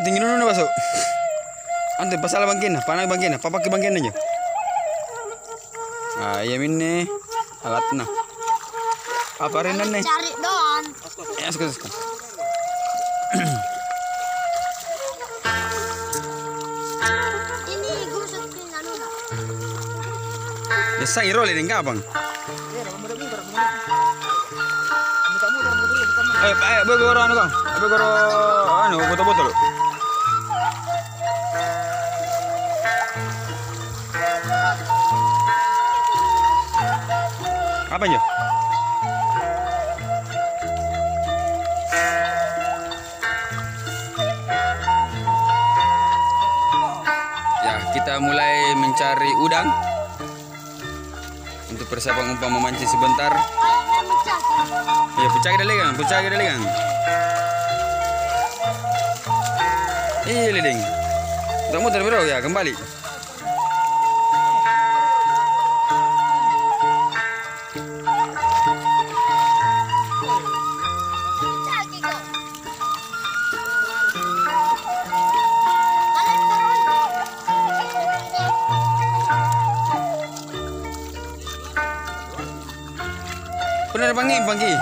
tinggi dulu masuk. Ante pasal bangkin, panai bangkin, pakai bangkin aja. Ah, ya ini alatnya. Apa rindan nih? Cari doang. Ya, sekarang. Ini gusukin anu lah. Ya saya rolling enggak, Bang? Begoro anu, Kang. Begoro anu botol-botol. Apa aja? Ya, kita mulai mencari udang untuk persiapan umpan memancing sebentar. Ayo mecah. Ya, pecah kita legang, pecah kita legang. Liding. Udah muter bro ya, kembali. Mecah kiko. Balik turun. Benar panggi.